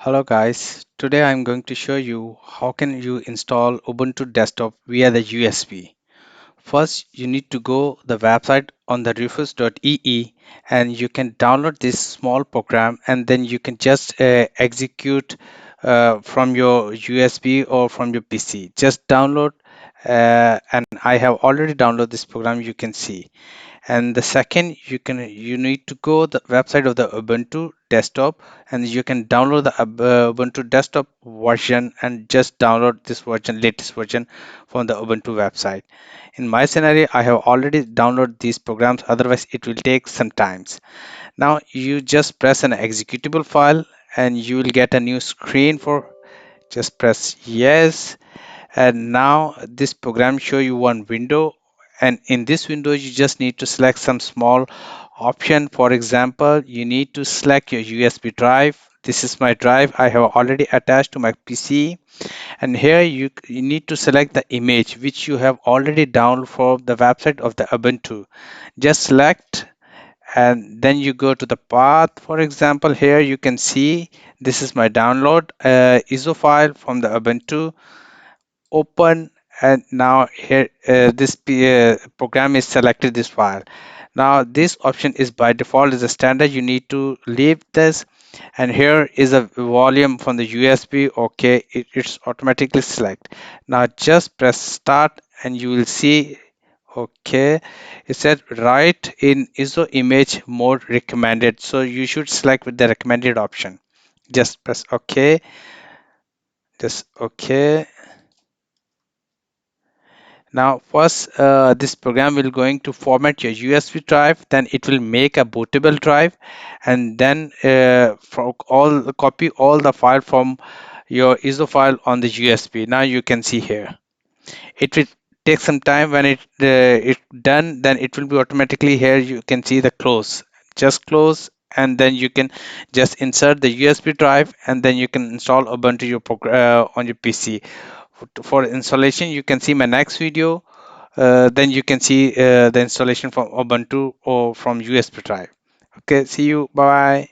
Hello guys, today I'm going to show you how can you install Ubuntu desktop via the USB. First, you need to go the website on the rufus.ee and you can download this small program and then you can just execute from your USB or from your PC. Just download and I have already downloaded this program you can see. And the second, you need to go the website of the Ubuntu desktop and you can download the Ubuntu desktop version and just download this version, latest version from the Ubuntu website. In my scenario, I have already downloaded these programs, otherwise it will take some times. Now you just press an executable file and you will get a new screen for just press yes, and now this program show you one window, and in this window you just need to select some small option. For example, you need to select your USB drive. This is my drive I have already attached to my PC, and here you need to select the image which you have already downloaded from the website of the Ubuntu. Just select and then you go to the path. For example, here you can see this is my download ISO file from the Ubuntu. Open, and now here this program is selected this file. Now this option is by default is a standard, you need to leave this, and here is a volume from the USB. Okay, it's automatically select. Now just press start and you will see. Okay, it said write in ISO image mode recommended, so you should select with the recommended option. Just press OK. Just OK. Now, first, this program will going to format your USB drive, then it will make a bootable drive, and then for all copy all the file from your ISO file on the USB. Now you can see here. It will take some time. When it done, then it will be automatically here. You can see the close. Just close, and then you can just insert the USB drive, and then you can install Ubuntu on your PC. For installation, you can see my next video. Then you can see the installation from Ubuntu or from USB drive. Okay, see you. Bye.